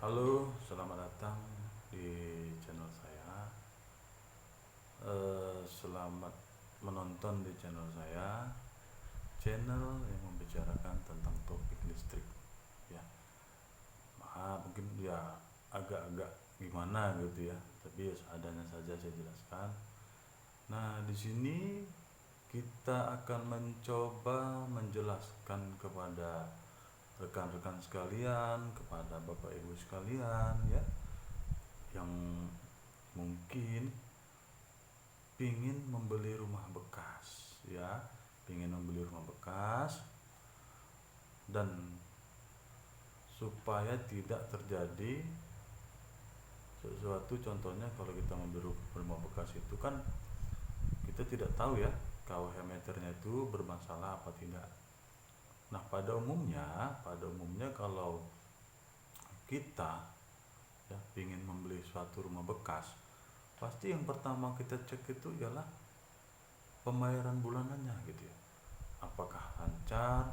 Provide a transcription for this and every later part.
Halo, selamat datang di channel saya. Selamat menonton di channel saya, channel yang membicarakan tentang topik listrik. Ya, mungkin ya agak-agak gimana gitu ya, tapi ya seadanya saja saya jelaskan. Nah, di sini kita akan mencoba menjelaskan kepada rekan-rekan sekalian, kepada Bapak Ibu sekalian ya, yang mungkin pingin membeli rumah bekas ya, pingin membeli rumah bekas, dan supaya tidak terjadi sesuatu. Contohnya kalau kita membeli rumah bekas itu kan kita tidak tahu ya KWH meternya itu bermasalah apa tidak. Nah, pada umumnya kalau kita ya ingin membeli suatu rumah bekas, pasti yang pertama kita cek itu ialah pembayaran bulanannya gitu ya. Apakah lancar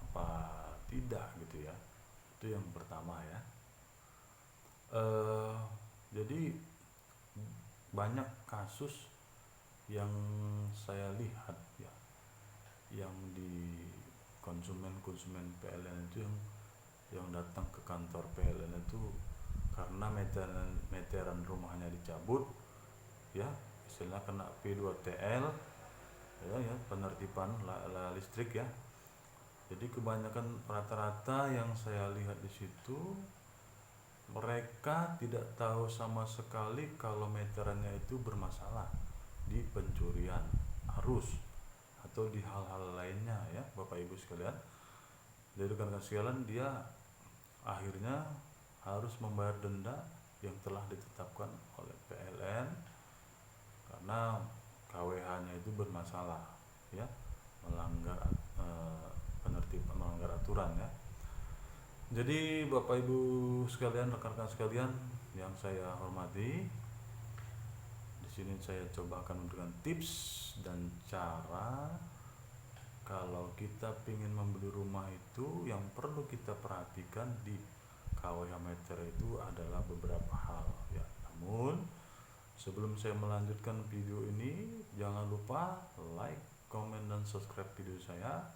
apa tidak gitu ya. Itu yang pertama ya. Jadi banyak kasus yang saya lihat ya, yang di konsumen PLN itu yang datang ke kantor PLN itu karena meteran rumahnya dicabut ya, istilah kena P2TL ya, penertiban listrik ya. Jadi kebanyakan rata-rata yang saya lihat di situ, mereka tidak tahu sama sekali kalau meterannya itu bermasalah di pencurian arus atau di hal-hal lainnya ya, Bapak Ibu sekalian. Jadi rekan-rekan sekalian, dia akhirnya harus membayar denda yang telah ditetapkan oleh PLN karena KWH-nya itu bermasalah ya, melanggar penertiban, melanggar aturan ya. Jadi Bapak Ibu sekalian, rekan-rekan sekalian yang saya hormati, di sini saya coba akan memberikan tips dan cara kalau kita ingin membeli rumah itu yang perlu kita perhatikan di KWH meter itu adalah beberapa hal ya. Namun sebelum saya melanjutkan video ini, jangan lupa like, komen, dan subscribe video saya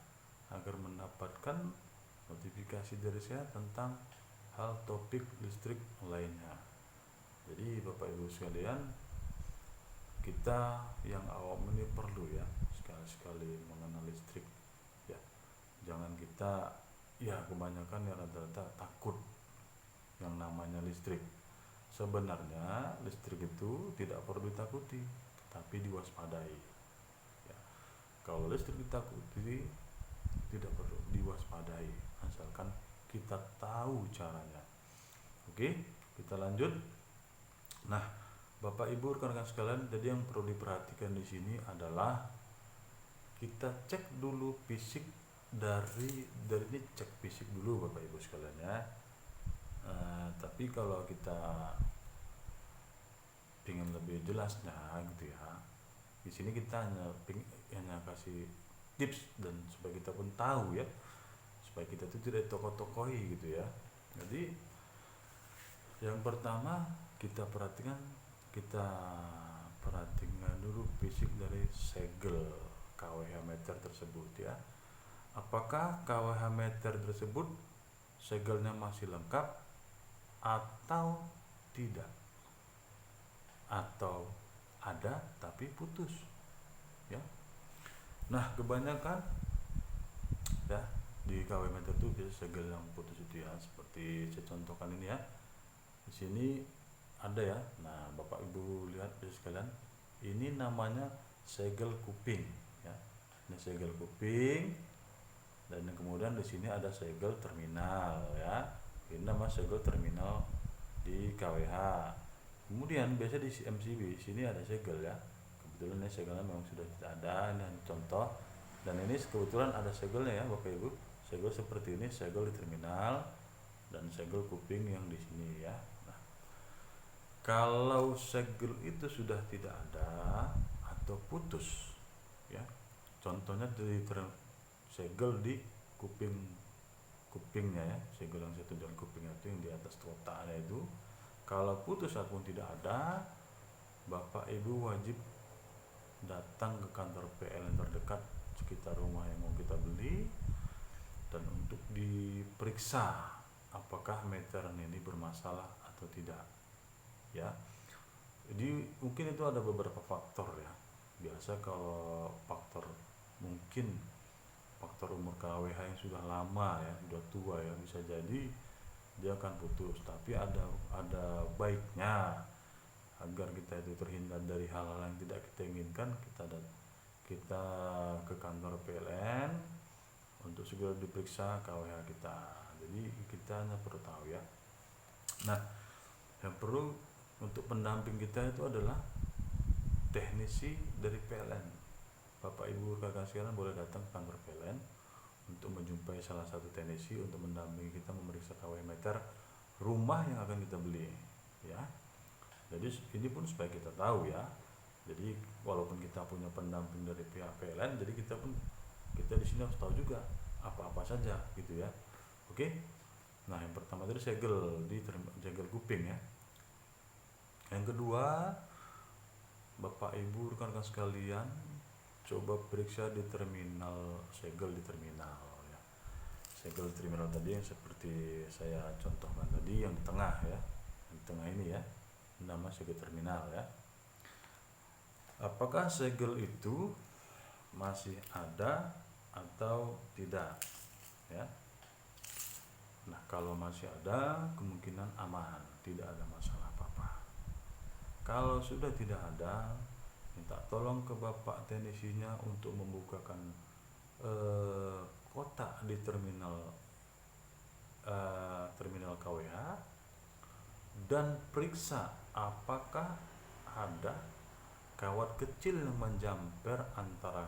agar mendapatkan notifikasi dari saya tentang hal topik listrik lainnya. Jadi Bapak Ibu sekalian, kita yang awam ini perlu ya sekali-sekali mengenal listrik ya. Jangan kita ya, kebanyakan ya rata-rata takut yang namanya listrik. Sebenarnya listrik itu tidak perlu ditakuti, tapi diwaspadai ya. Kalau listrik ditakuti, tidak perlu diwaspadai, asalkan kita tahu caranya. Oke, kita lanjut. Nah, Bapak Ibu rekan-rekan sekalian, jadi yang perlu diperhatikan di sini adalah kita cek dulu fisik dari ini, cek fisik dulu Bapak Ibu sekalian ya. Tapi kalau kita ingin lebih jelasnya gitu ya, di sini kita hanya kasih tips dan supaya kita pun tahu ya, supaya kita itu tidak tokoh-tokohi gitu ya. Jadi yang pertama kita perhatikan dulu fisik dari segel KWH meter tersebut ya. Apakah KWH meter tersebut segelnya masih lengkap atau tidak, atau ada tapi putus ya. Nah, kebanyakan ya di KWH meter itu biasa segel yang putus itu ya, seperti saya contohkan ini ya. Di sini ada ya. Nah, Bapak Ibu lihat sekalian, ini namanya segel kuping ya. Ini segel kuping, dan kemudian di sini ada segel terminal ya. Ini nama segel terminal di KWH. Kemudian biasa di MCB sini ada segel ya. Kebetulan ini segelnya memang sudah tidak ada, ini contoh. Dan ini kebetulan ada segelnya ya Bapak Ibu. Segel seperti ini, segel di terminal dan segel kuping yang di sini ya. Nah, kalau segel itu sudah tidak ada atau putus ya, contohnya dari segel di kupingnya ya, segel yang satu dan kupingnya itu yang di atas total Kalau putus ataupun tidak ada, Bapak Ibu wajib datang ke kantor PLN terdekat sekitar rumah yang mau kita beli, dan untuk diperiksa apakah meteran ini bermasalah atau tidak, ya. Jadi mungkin itu ada beberapa faktor ya. Biasa kalau faktor, mungkin faktor umur KWH yang sudah lama ya, sudah tua ya, bisa jadi dia akan putus. Tapi ada baiknya agar kita itu terhindar dari hal-hal yang tidak kita inginkan, kita ke kantor PLN untuk segera diperiksa KWH kita. Jadi kita hanya perlu tahu ya. Nah, yang perlu untuk pendamping kita itu adalah teknisi dari PLN. Bapak Ibu kakak sekalian boleh datang ke kantor PLN untuk menjumpai salah satu teknisi untuk mendampingi kita memeriksa KWH meter rumah yang akan kita beli, ya. Jadi ini pun supaya kita tahu ya. Jadi walaupun kita punya pendamping dari pihak PLN, jadi kita di sini harus tahu juga apa-apa saja gitu ya. Oke. Nah, yang pertama tadi segel kuping ya. Yang kedua, Bapak Ibu rekan-rekan sekalian, coba periksa di terminal, segel di terminal ya. Segel terminal tadi yang seperti saya contohkan tadi, yang di tengah ya. Yang di tengah ini ya, nama segel terminal ya. Apakah segel itu masih ada atau tidak ya? Nah, kalau masih ada, kemungkinan aman, tidak ada masalah apa-apa. Kalau sudah tidak ada, minta tolong ke Bapak teknisinya untuk membukakan kotak di terminal KWH dan periksa apakah ada kawat kecil yang menjamper antara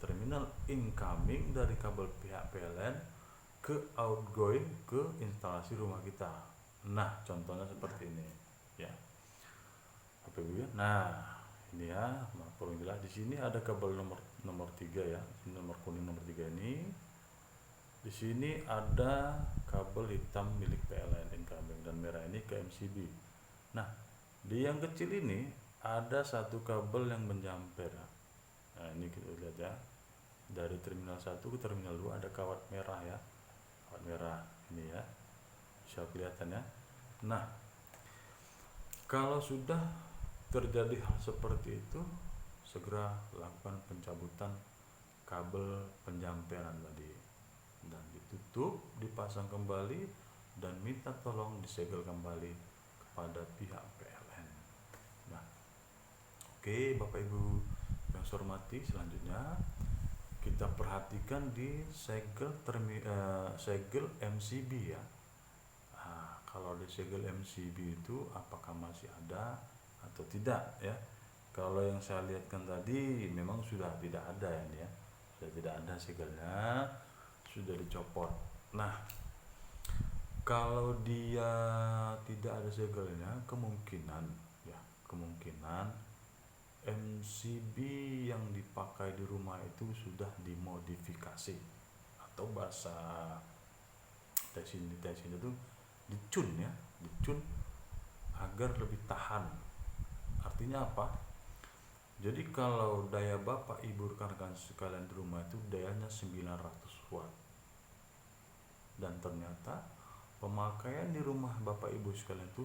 terminal incoming dari kabel pihak PLN ke outgoing ke instalasi rumah kita. Nah, contohnya seperti ini ya, Bapak Ibu ya. Nah, ini ya, perlu jelas di sini ada kabel nomor 3 ya, nomor kuning nomor 3 ini. Di sini ada kabel hitam milik PLN incoming dan merah ini ke MCB. Nah, di yang kecil ini ada satu kabel yang menjamper. Nah, ini kita lihat ya. Dari terminal 1 ke terminal 2 ada kawat merah ya. Kawat merah ini ya. Bisa kelihatan ya. Nah, kalau sudah terjadi hal seperti itu, segera lakukan pencabutan kabel penjamperan tadi dan ditutup, dipasang kembali, dan minta tolong disegel kembali kepada pihak PLN. Nah, oke Bapak Ibu yang saya hormati, selanjutnya kita perhatikan di segel MCB ya. Nah, kalau di segel MCB itu apakah masih ada atau tidak ya? Kalau yang saya lihatkan tadi memang sudah tidak ada ya, sudah tidak ada segelnya, sudah dicopot. Nah, kalau dia tidak ada segelnya, kemungkinan MCB yang dipakai di rumah itu sudah dimodifikasi, atau bahasa tes ini itu dicun ya, dicun agar lebih tahan. Artinya apa? Jadi kalau daya Bapak Ibu rekan-rekan sekalian di rumah itu dayanya 900 watt, dan ternyata pemakaian di rumah Bapak Ibu sekalian itu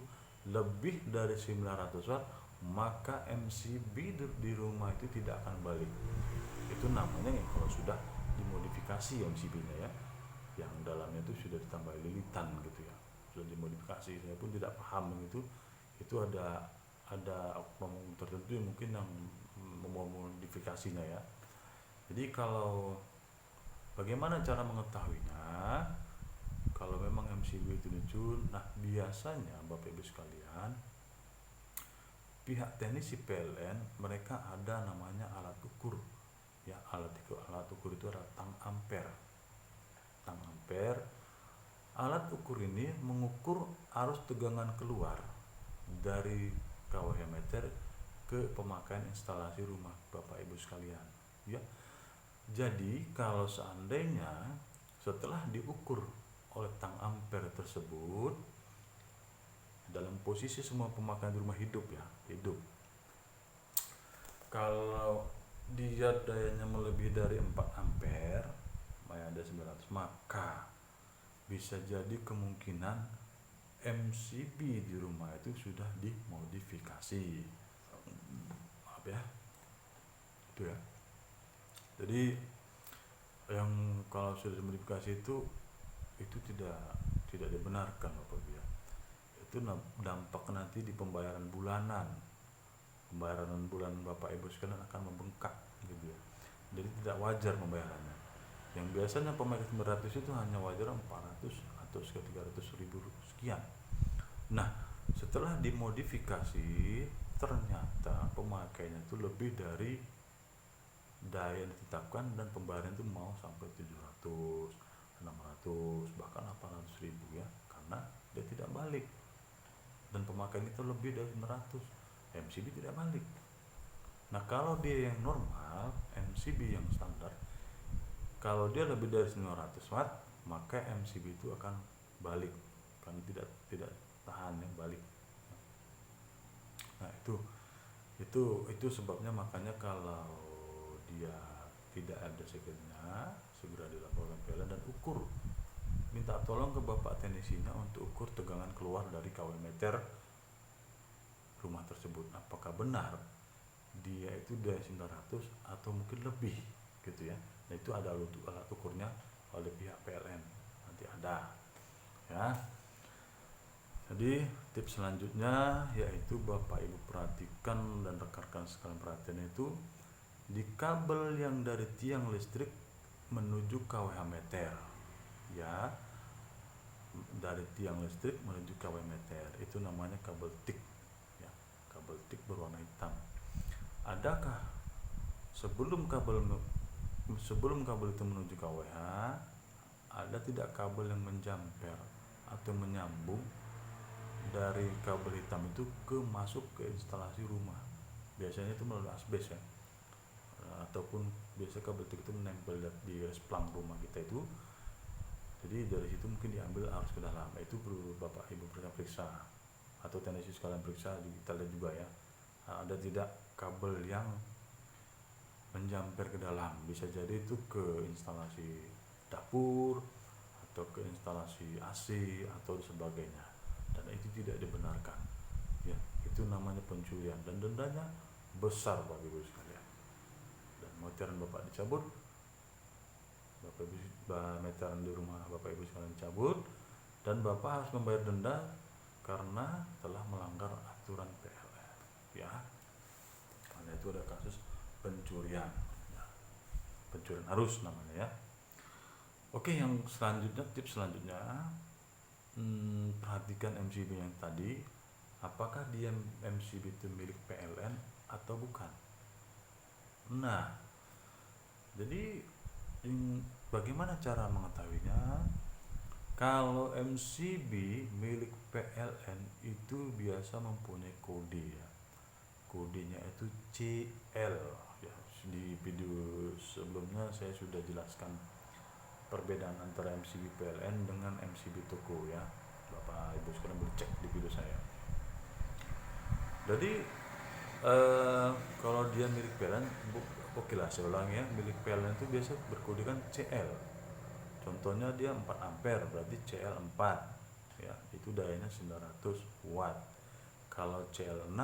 lebih dari 900 watt, maka MCB di rumah itu tidak akan balik. Itu namanya ya, kalau sudah dimodifikasi MCB-nya ya, yang dalamnya itu sudah ditambah lilitan gitu ya, sudah dimodifikasi. Saya pun tidak paham itu ada oknum tertentu yang mungkin yang memodifikasinya ya. Jadi kalau bagaimana cara mengetahuinya? Kalau memang MCB itu dicun, nah biasanya Bapak Ibu sekalian, pihak teknisi PLN mereka ada namanya alat ukur ya. Alat ukur itu adalah tang ampere. Alat ukur ini mengukur arus tegangan keluar dari KWH meter ke pemakaian instalasi rumah Bapak Ibu sekalian ya. Jadi kalau seandainya setelah diukur oleh tang ampere tersebut dalam posisi semua pemakaian di rumah hidup ya, hidup. Kalau dia dayanya melebihi dari 4 ampere, ada 900, maka bisa jadi kemungkinan MCB di rumah itu sudah dimodifikasi. Maaf ya, itu ya. Jadi yang kalau sudah dimodifikasi itu tidak dibenarkan Bapak Ibu ya. Itu dampak nanti di pembayaran bulanan. Pembayaran bulan Bapak Ibu sekalian akan membengkak gitu ya. Jadi tidak wajar pembayarannya. Yang biasanya pemakai 900 itu hanya wajar 400 atau sekitar 300 ribu sekian. Nah, setelah dimodifikasi ternyata pemakainya itu lebih dari daya yang ditetapkan dan pembayaran itu mau sampai 700, 600, bahkan 800 ribu ya, karena dia tidak balik. Dan pemakaian itu lebih dari 900, MCB tidak balik. Nah, kalau dia yang normal, MCB yang standar, kalau dia lebih dari 900 watt, maka MCB itu akan balik karena tidak tahan ya, balik. Nah, itu sebabnya, makanya kalau dia tidak ada segera dilaporkan PLN dan ukur, minta tolong ke bapak teknisinya untuk ukur tegangan keluar dari KW meter rumah tersebut, apakah benar dia itu dari 900 atau mungkin lebih gitu ya. Nah, itu ada alat ukurnya oleh pihak PLN, nanti ada ya. Jadi tips selanjutnya yaitu Bapak Ibu perhatikan dan rekan-rekan sekalian perhatian, itu di kabel yang dari tiang listrik menuju KWH meter ya, dari tiang listrik menuju KW meter, itu namanya kabel tik ya, kabel tik berwarna hitam. Adakah sebelum kabel itu menuju KWH, ada tidak kabel yang menjamper atau menyambung dari kabel hitam itu masuk ke instalasi rumah? Biasanya itu melalui asbes ya, ataupun biasa kabel tik itu menempel di resplang rumah kita itu. Jadi dari situ mungkin diambil arus ke dalam. Itu perlu Bapak Ibu periksa atau teknisi sekalian periksa, kita lihat juga ya, ada tidak kabel yang menjamper ke dalam. Bisa jadi itu ke instalasi dapur atau ke instalasi AC atau sebagainya, dan itu tidak dibenarkan ya. Itu namanya pencurian dan dendanya besar Bapak Ibu sekalian. Dan meteran Bapak dicabut, Bapak Ibu meteran di rumah Bapak Ibu sekalian dicabut, dan Bapak harus membayar denda karena telah melanggar aturan PLN ya. Karena itu ada kasus pencurian ya, pencurian arus namanya ya. Oke, yang selanjutnya, tips selanjutnya, perhatikan MCB yang tadi, apakah dia MCB itu milik PLN atau bukan. Nah, jadi bagaimana cara mengetahuinya? Kalau MCB milik PLN itu biasa mempunyai kode ya. Kodenya itu CL ya. Di video sebelumnya saya sudah jelaskan perbedaan antara MCB PLN dengan MCB toko ya. Bapak Ibu sekalian boleh cek di video saya. Jadi kalau dia milik PLN, oke lah saya ulang ya, milik PLN itu biasa berkodekan CL. Contohnya dia 4 ampere, berarti CL 4 ya, itu dayanya 900 watt. Kalau CL 6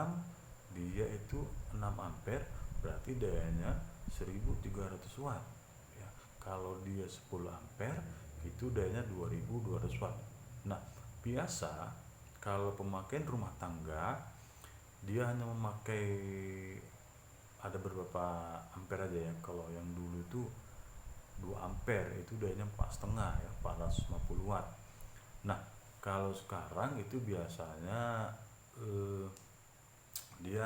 dia itu 6 ampere, berarti dayanya 1300 watt ya. Kalau dia 10 ampere itu dayanya 2200 watt. Nah, biasa kalau pemakaian rumah tangga dia hanya memakai ada beberapa ampere aja ya. Kalau yang dulu itu 2 ampere itu dayanya 4,5 ya, 450 watt. Nah, kalau sekarang itu biasanya dia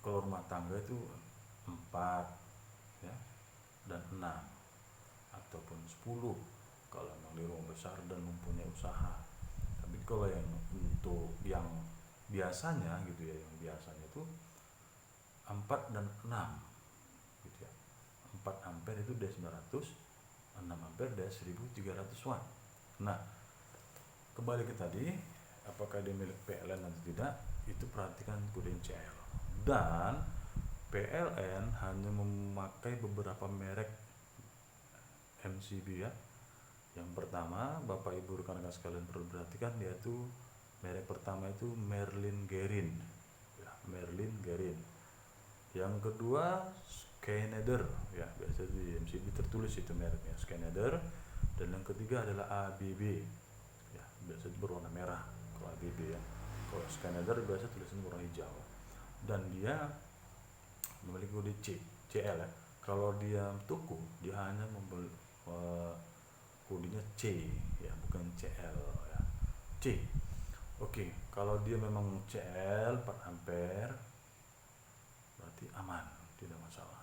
kalau rumah tangga itu 4 ya, dan 6 ataupun 10 kalau memang di rumah besar dan mempunyai usaha. Tapi kalau yang untuk yang biasanya gitu ya, yang biasanya itu 4 dan 6 gitu ya. 4 ampere itu dari 900, 6 ampere dari 1300 watt. Nah, kembali ke tadi, apakah dia milik PLN atau tidak, itu perhatikan kode CL. Dan PLN hanya memakai beberapa merek MCB ya. Yang pertama, Bapak Ibu rekan-rekan sekalian perlu perhatikan, yaitu merek pertama itu Merlin Gerin ya, Merlin Gerin. Yang kedua Schneider ya, biasa di MCB tertulis itu mereknya Schneider. Dan yang ketiga adalah ABB ya, biasa berwarna merah kalau ABB ya. Kalau Schneider biasa tulisannya warna hijau. Dan dia memiliki kode CL ya. Kalau dia tuku, dia hanya kodenya C ya, bukan CL ya, C. Oke, kalau dia memang CL 4 ampere berarti aman, tidak masalah.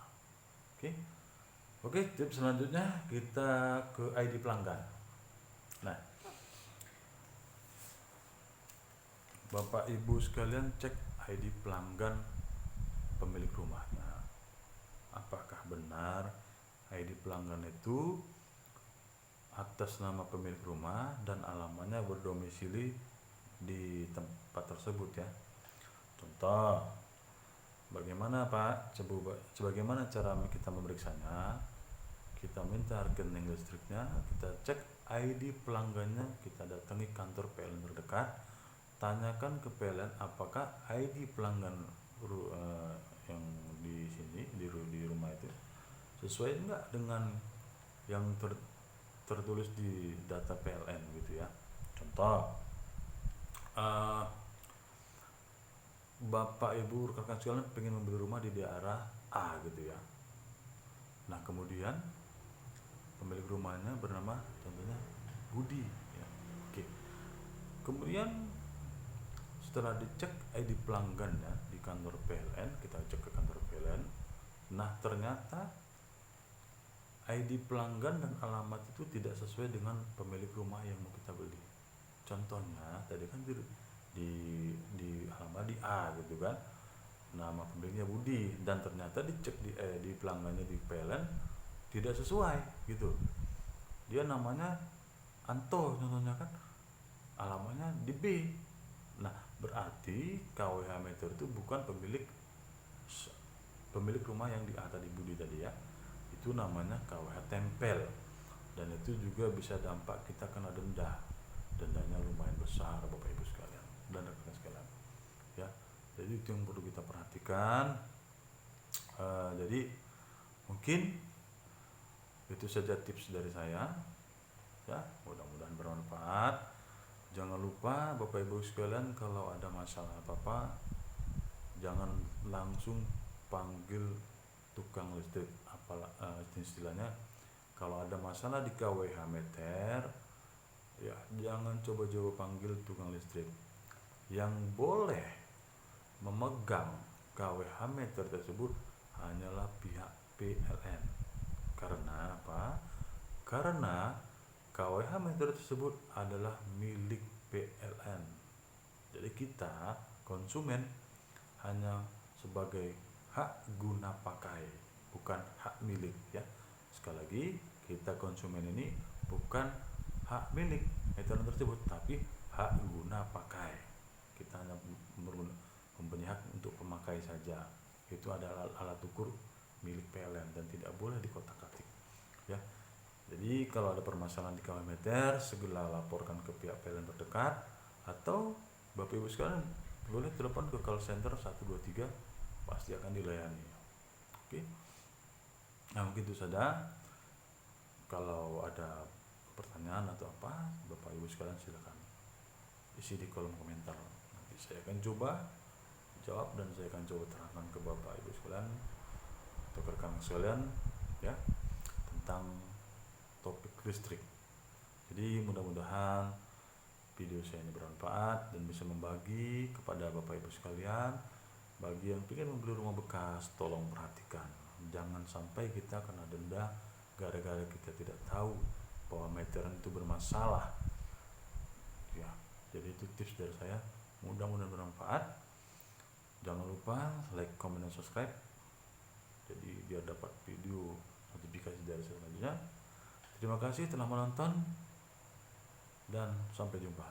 Oke, tips selanjutnya kita ke ID pelanggan. Nah, Bapak Ibu sekalian cek ID pelanggan pemilik rumahnya. Apakah benar ID pelanggan itu atas nama pemilik rumah dan alamatnya berdomisili di tempat tersebut ya. Contoh, bagaimana Pak? Sebagaimana cara kita memeriksanya? Kita minta rekening listriknya, kita cek ID pelanggannya, kita datangi kantor PLN terdekat, tanyakan ke PLN apakah ID pelanggan yang di sini di rumah itu sesuai enggak dengan yang tertulis di data PLN gitu ya. Contoh, Bapak Ibu rekan-rekan sekalian pengen membeli rumah di daerah A gitu ya. Nah, kemudian pemilik rumahnya bernama contohnya Budi ya. Oke. Kemudian setelah dicek ID pelanggannya di kantor PLN, kita cek ke kantor PLN. Nah, ternyata ID pelanggan dan alamat itu tidak sesuai dengan pemilik rumah yang mau kita beli. Contohnya tadi kan di alamat di A gitu kan, nama pemiliknya Budi, dan ternyata dicek di pelanggannya di PLN tidak sesuai gitu. Dia namanya Anto contohnya kan, alamatnya di B. Nah, berarti KWH meter itu bukan pemilik rumah yang di A tadi, Budi tadi ya. Itu namanya KWH tempel, dan itu juga bisa dampak kita kena denda. Dendanya lumayan besar Bapak Ibu sekalian dan rekan sekalian ya. Jadi itu yang perlu kita perhatikan. Jadi mungkin itu saja tips dari saya ya, mudah-mudahan bermanfaat. Jangan lupa Bapak Ibu sekalian, kalau ada masalah apa-apa jangan langsung panggil tukang listrik, istilahnya kalau ada masalah di KWH meter ya jangan coba-coba panggil tukang listrik. Yang boleh memegang KWH meter tersebut hanyalah pihak PLN. Karena apa? Karena KWH meter tersebut adalah milik PLN. Jadi kita konsumen hanya sebagai hak guna pakai, bukan hak milik ya. Sekali lagi, kita konsumen ini bukan hak milik meter tersebut, tapi hak guna pakai. Kita hanya mempunyai hak untuk pemakai saja. Itu adalah alat ukur milik PLN dan tidak boleh dikotak-katik ya. Jadi kalau ada permasalahan di KWH meter, segera laporkan ke pihak PLN terdekat, atau Bapak Ibu sekalian boleh telepon ke call center 123, pasti akan dilayani. Oke. Nah, mungkin itu saja. Kalau ada pertanyaan atau apa, Bapak Ibu sekalian silakan isi di kolom komentar. Nanti saya akan coba jawab dan saya akan coba terangkan ke Bapak Ibu sekalian atau rekan sekalian ya, tentang topik listrik. Jadi mudah-mudahan video saya ini bermanfaat dan bisa membagi kepada Bapak Ibu sekalian. Bagi yang ingin membeli rumah bekas, tolong perhatikan, jangan sampai kita kena denda gara-gara kita tidak tahu bahwa meteran itu bermasalah ya. Jadi itu tips dari saya, mudah-mudahan bermanfaat. Jangan lupa like, comment, dan subscribe, jadi biar dapat video notifikasi dari saya selanjutnya. Terima kasih telah menonton dan sampai jumpa.